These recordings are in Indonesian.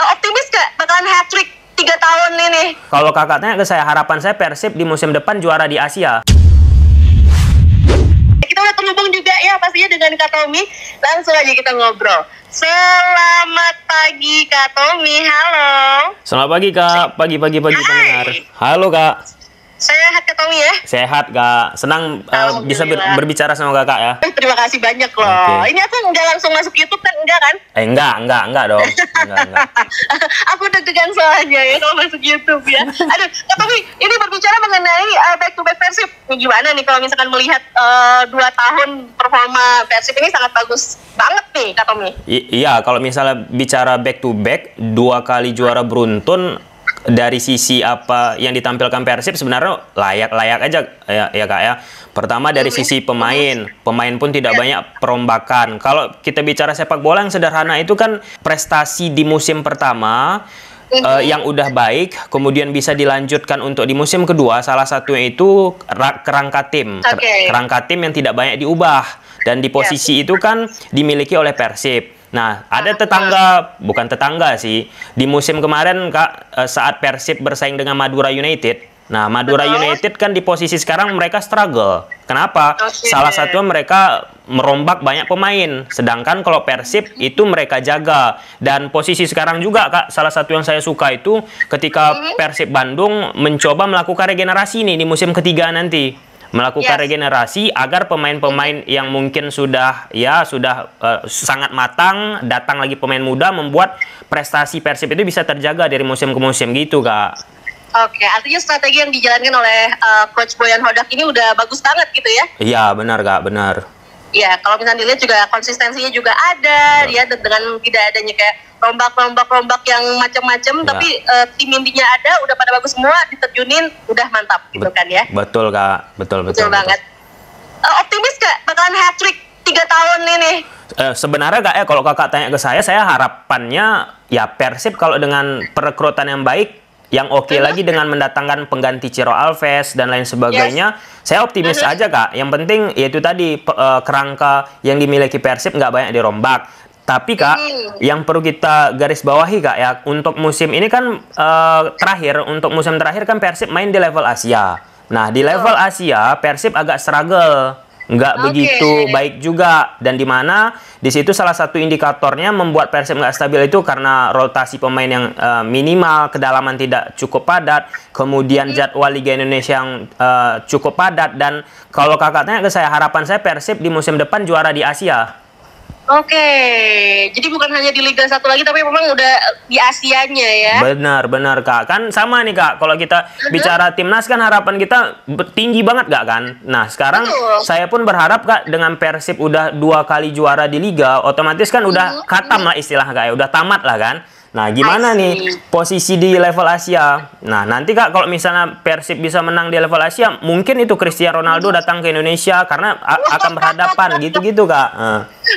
Optimis gak bakalan hat-trick 3 tahun ini? Kalau kakak tanya ke saya, harapan saya Persib di musim depan juara di Asia. Kita udah terhubung juga ya pastinya dengan Kak Tommy. Langsung aja kita ngobrol. Selamat pagi Kak Tommy, halo. Selamat pagi Kak, pagi pendengar. Halo Kak. Sehat Kak Tommy ya? Sehat Kak, senang bisa berbicara sama kakak ya. Terima kasih banyak loh. Okay. Ini aku nggak langsung masuk YouTube kan, enggak kan? Enggak dong. Enggak. Aku deg-degan soalnya ya kalau masuk YouTube ya. Aduh, Kak Tommy, ini berbicara mengenai back to back Persib. Ini gimana nih kalau misalkan melihat 2 tahun performa Persib ini sangat bagus banget nih Kak Tommy. Iya, kalau misalnya bicara back to back, 2 kali juara beruntun, dari sisi apa yang ditampilkan Persib sebenarnya layak aja ya Kak ya. Pertama dari sisi pemain pun tidak banyak perombakan. Kalau kita bicara sepak bola yang sederhana itu kan prestasi di musim pertama yang udah baik, kemudian bisa dilanjutkan untuk di musim kedua. Salah satunya itu kerangka tim, kerangka tim yang tidak banyak diubah, dan di posisi itu kan dimiliki oleh Persib. Nah, ada bukan tetangga sih. Di musim kemarin Kak, saat Persib bersaing dengan Madura United. Nah, Madura United kan di posisi sekarang mereka struggle. Kenapa? Salah satunya mereka merombak banyak pemain. Sedangkan kalau Persib itu mereka jaga. Dan posisi sekarang juga Kak, salah satu yang saya suka itu ketika Persib Bandung mencoba melakukan regenerasi nih di musim ketiga nanti. Melakukan regenerasi agar pemain-pemain yang mungkin sudah sangat matang, datang lagi pemain muda, membuat prestasi Persib itu bisa terjaga dari musim ke musim gitu Kak. Oke, artinya strategi yang dijalankan oleh Coach Boyan Hodak ini udah bagus banget gitu ya? Iya, benar Kak, benar. Iya, kalau misalnya dilihat juga konsistensinya juga ada, dia dengan tidak adanya kayak rombak yang macam-macam, tapi tim intinya ada, udah pada bagus semua, diterjunin, udah mantap gitu kan ya? Betul Kak, betul banget. Optimis gak bakalan hat-trick 3 tahun ini? Sebenarnya Kak ya, kalau kakak tanya ke saya harapannya ya Persib kalau dengan perekrutan yang baik, yang oke lagi dengan mendatangkan pengganti Ciro Alves dan lain sebagainya, saya optimis aja Kak. Yang penting yaitu tadi kerangka yang dimiliki Persib nggak banyak dirombak. Tapi Kak, yang perlu kita garis bawahi Kak ya, untuk musim ini kan untuk musim terakhir kan Persib main di level Asia. Nah, di level Asia Persib agak struggle, nggak begitu baik juga, dan di mana di situ salah satu indikatornya membuat Persib nggak stabil itu karena rotasi pemain yang minimal, kedalaman tidak cukup padat, kemudian jadwal Liga Indonesia yang cukup padat. Dan kalau kakak tanya ke saya, harapan saya Persib di musim depan juara di Asia. Oke, jadi bukan hanya di Liga 1 lagi, tapi memang udah di Asianya ya? Benar Kak, kan sama nih Kak, kalau kita bicara timnas kan harapan kita tinggi banget gak kan? Nah sekarang saya pun berharap Kak, dengan Persib udah 2 kali juara di Liga, otomatis kan udah khatam lah istilah Kak ya, udah tamat lah kan? Nah, gimana nih posisi di level Asia? Nah, nanti Kak, kalau misalnya Persib bisa menang di level Asia, mungkin itu Cristiano Ronaldo datang ke Indonesia karena akan berhadapan gitu-gitu Kak.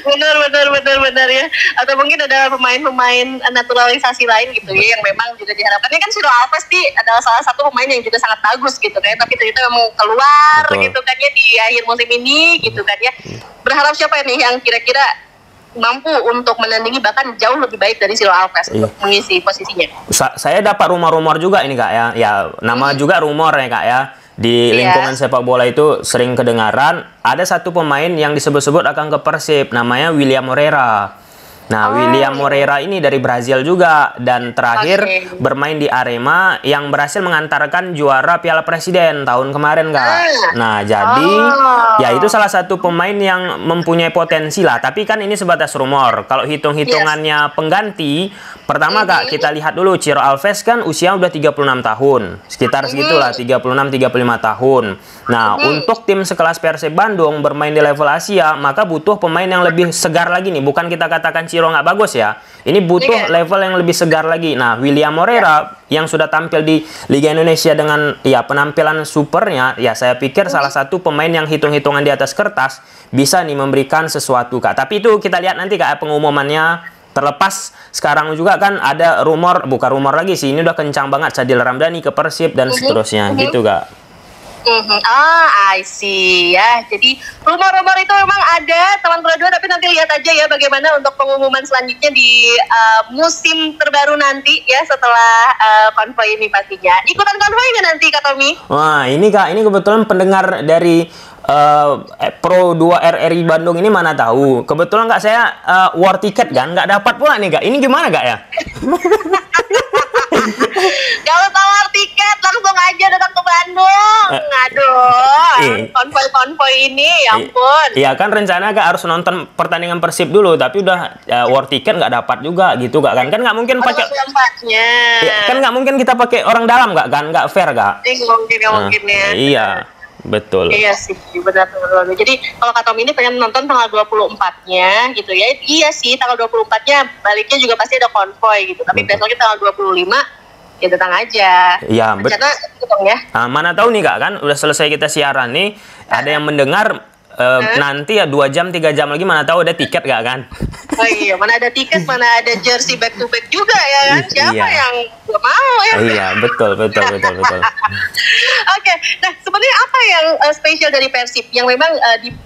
Benar ya. Atau mungkin ada pemain-pemain naturalisasi lain gitu ya, yang memang juga diharapkan. Ini kan Ciro Alves adalah salah satu pemain yang juga sangat bagus gitu kan, tapi ternyata memang keluar gitu kan ya di akhir musim ini gitu kan ya. Berharap siapa nih yang kira-kira mampu untuk menandingi bahkan jauh lebih baik dari Ciro Alves untuk mengisi posisinya? Saya dapat rumor-rumor juga ini Kak ya. Ya, nama juga rumor ya Kak ya. Di lingkungan sepak bola itu sering kedengaran ada satu pemain yang disebut-sebut akan ke Persib, namanya William Moreira. Nah, William Moreira ini dari Brazil juga, dan terakhir bermain di Arema yang berhasil mengantarkan juara Piala Presiden tahun kemarin Kak. Nah, jadi ya itu salah satu pemain yang mempunyai potensi lah, tapi kan ini sebatas rumor. Kalau hitung-hitungannya pengganti, pertama Kak, kita lihat dulu Ciro Alves kan usia udah 36 tahun. Sekitar segitulah, 36-35 tahun. Nah, untuk tim sekelas Persib Bandung bermain di level Asia, maka butuh pemain yang lebih segar lagi nih. Bukan kita katakan Ciro nggak bagus ya. Ini butuh level yang lebih segar lagi. Nah, William Moreira yang sudah tampil di Liga Indonesia dengan penampilan supernya, ya saya pikir salah satu pemain yang hitung-hitungan di atas kertas bisa nih memberikan sesuatu Kak. Tapi itu kita lihat nanti Kak pengumumannya. Terlepas sekarang juga kan ada rumor, bukan rumor lagi sih, ini udah kencang banget Sadil Ramdhani ke Persib dan seterusnya gitu Kak. I see ya. Jadi rumor-rumor itu memang ada teman dua, tapi nanti lihat aja ya bagaimana untuk pengumuman selanjutnya di musim terbaru nanti ya setelah konvoy ini pastinya. Ikutan konvoy nggak nanti Kak Tommy? Wah, ini Kak, ini kebetulan pendengar dari Pro 2 RRI Bandung ini mana tahu. Kebetulan Kak saya war tiket kan, nggak dapat pula nih Kak. Ini gimana Kak ya? Kalau tawar tiket langsung aja datang ke Bandung. Aduh, konvoy-konvoy ini, ya ampun. Iya kan rencana Kak harus nonton pertandingan Persib dulu, tapi udah war tiket nggak dapat juga gitu Kak kan nggak mungkin pakai. Ya, kan nggak mungkin kita pakai orang dalam kan nggak fair Kak. Mungkin ya. Iya. Betul. Iya sih, benar. Jadi kalau Kak Tommy ini pengen nonton tanggal 24-nya gitu ya. Iya sih, tanggal 24-nya baliknya juga pasti ada konvoy gitu. Tapi besoknya tanggal 25 ya datang aja. Iya, betul. Ya. Nah, mana tahu nih Kak kan udah selesai kita siaran nih, ada yang mendengar nanti ya 2 jam 3 jam lagi mana tahu ada tiket gak kan? Oh iya, mana ada tiket, mana ada jersey back to back juga ya kan? Siapa yang gak mau ya? Iya, betul. Oke, nah sebenarnya apa yang spesial dari Persib yang memang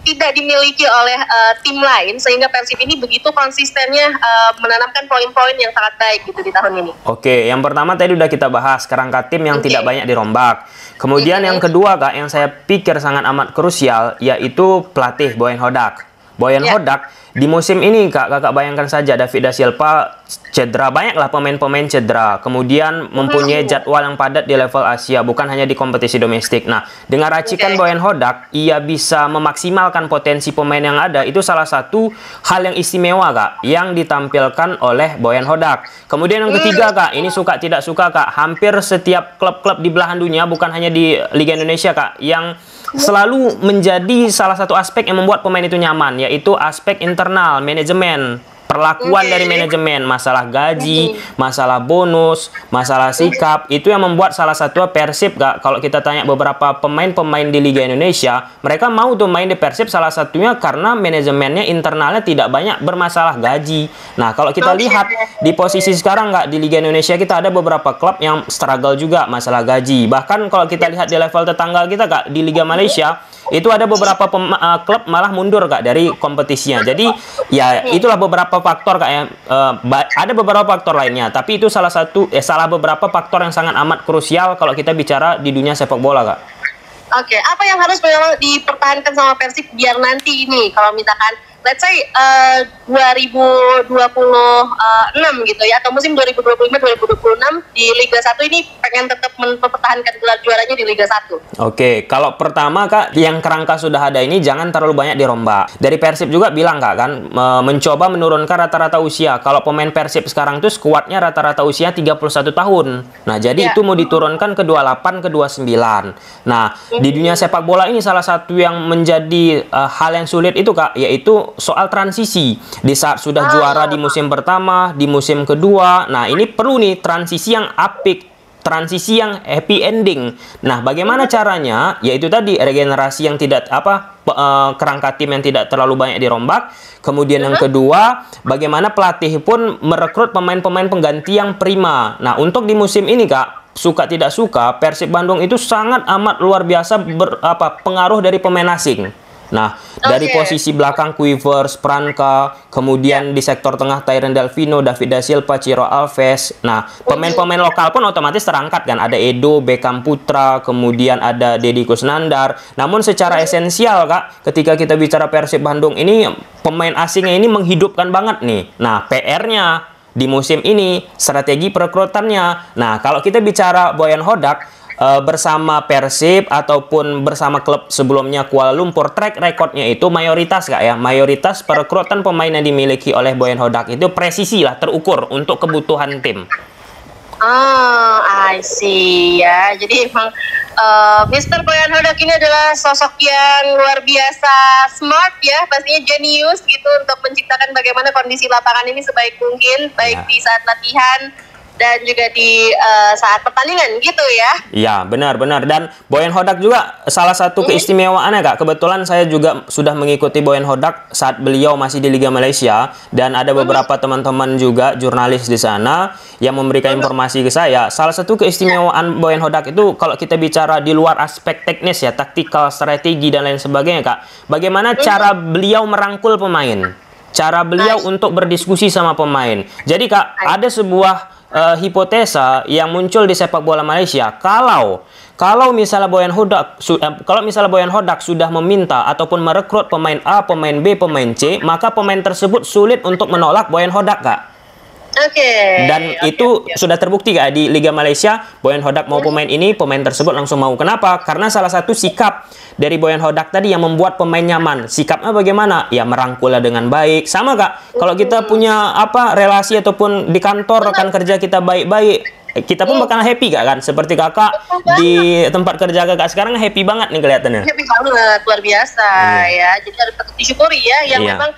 tidak dimiliki oleh tim lain sehingga Persib ini begitu konsistennya menanamkan poin-poin yang sangat baik gitu di tahun ini? Oke, yang pertama tadi udah kita bahas kerangka tim yang tidak banyak dirombak. Kemudian yang kedua Kak, yang saya pikir sangat amat krusial yaitu pelatih Boyan Hodak. Hodak di musim ini Kakak bayangkan saja David da Silva cedera, banyaklah pemain-pemain cedera. Kemudian mempunyai jadwal yang padat di level Asia, bukan hanya di kompetisi domestik. Nah, dengan racikan Boyan Hodak, ia bisa memaksimalkan potensi pemain yang ada. Itu salah satu hal yang istimewa Kak, yang ditampilkan oleh Boyan Hodak. Kemudian yang ketiga Kak, ini suka tidak suka Kak, hampir setiap klub-klub di belahan dunia, bukan hanya di Liga Indonesia Kak, yang selalu menjadi salah satu aspek yang membuat pemain itu nyaman, yaitu aspek internal, manajemen, perlakuan dari manajemen, masalah gaji, masalah bonus, masalah sikap, itu yang membuat salah satu Persib Kak, kalau kita tanya beberapa pemain-pemain di Liga Indonesia, mereka mau tuh main di Persib salah satunya karena manajemennya internalnya tidak banyak bermasalah gaji. Nah, kalau kita lihat di posisi sekarang Kak, di Liga Indonesia kita ada beberapa klub yang struggle juga masalah gaji. Bahkan kalau kita lihat di level tetangga kita Kak, di Liga Malaysia, itu ada beberapa klub malah mundur Kak dari kompetisinya. Jadi ya itulah beberapa faktor Kak ya. Ada beberapa faktor lainnya, tapi itu salah beberapa faktor yang sangat amat krusial kalau kita bicara di dunia sepak bola Kak. Oke, apa yang harus dipertahankan sama Persib biar nanti ini kalau misalkan let's say 2026 gitu ya, atau musim 2025-2026 di Liga 1 ini pengen tetap mempertahankan gelar juaranya di Liga 1. Oke, kalau pertama Kak, yang kerangka sudah ada ini jangan terlalu banyak dirombak. Dari Persib juga bilang Kak kan, mencoba menurunkan rata-rata usia. Kalau pemain Persib sekarang tuh skuadnya rata-rata usia 31 tahun. Nah, jadi itu mau diturunkan ke 28, ke 29. Nah, di dunia sepak bola ini salah satu yang menjadi hal yang sulit itu Kak, yaitu soal transisi. Di saat sudah juara di musim pertama, di musim kedua, nah ini perlu nih transisi yang apik, transisi yang happy ending. Nah, bagaimana caranya? Yaitu tadi regenerasi yang tidak kerangka tim yang tidak terlalu banyak dirombak. Kemudian yang kedua, bagaimana pelatih pun merekrut pemain-pemain pengganti yang prima. Nah, untuk di musim ini Kak, suka tidak suka, Persib Bandung itu sangat amat luar biasa pengaruh dari pemain asing. Nah, dari posisi belakang Quivers, Pranka, kemudian di sektor tengah Tyron Delvino, David da Silva, Ciro Alves. Nah, pemain-pemain lokal pun otomatis terangkat kan. Ada Edo, Beckham Putra, kemudian ada Deddy Kusnandar. Namun secara esensial Kak, ketika kita bicara Persib Bandung ini, pemain asingnya ini menghidupkan banget nih. Nah, PR-nya di musim ini, strategi perekrutannya. Nah, kalau kita bicara Boyan Hodak, bersama Persib ataupun bersama klub sebelumnya Kuala Lumpur, track recordnya itu mayoritas Kak ya, mayoritas perekrutan pemain yang dimiliki oleh Boyan Hodak itu presisi lah, terukur untuk kebutuhan tim. I see ya. Jadi emang Mr. Boyan Hodak ini adalah sosok yang luar biasa smart ya, pastinya jenius gitu untuk menciptakan bagaimana kondisi lapangan ini sebaik mungkin, baik di saat latihan dan juga di saat pertandingan gitu ya. Iya, benar-benar. Dan Boyan Hodak juga salah satu keistimewaannya, Kak. Kebetulan saya juga sudah mengikuti Boyan Hodak saat beliau masih di Liga Malaysia, dan ada beberapa teman-teman juga jurnalis di sana yang memberikan informasi ke saya. Salah satu keistimewaan Boyan Hodak itu kalau kita bicara di luar aspek teknis ya, taktikal, strategi dan lain sebagainya, Kak. Bagaimana cara beliau merangkul pemain? Cara beliau untuk berdiskusi sama pemain. Jadi, Kak, ada sebuah hipotesa yang muncul di sepak bola Malaysia, kalau misalnya Boyan Hodak sudah meminta ataupun merekrut pemain A, pemain B, pemain C, maka pemain tersebut sulit untuk menolak Boyan Hodak, Kak. Dan itu sudah terbukti, Kak, di Liga Malaysia. Boyan Hodak mau pemain ini, pemain tersebut langsung mau. Kenapa? Karena salah satu sikap dari Boyan Hodak tadi yang membuat pemain nyaman. Sikapnya bagaimana? Ya merangkulnya dengan baik. Sama, Kak, kalau kita punya relasi ataupun di kantor rekan kerja kita baik-baik, kita pun bakal happy, Kak, kan? Seperti Kakak di tempat kerja Kakak sekarang happy banget nih kelihatannya. Happy banget, luar biasa ya. Jadi harus patut disyukuri ya, yang memang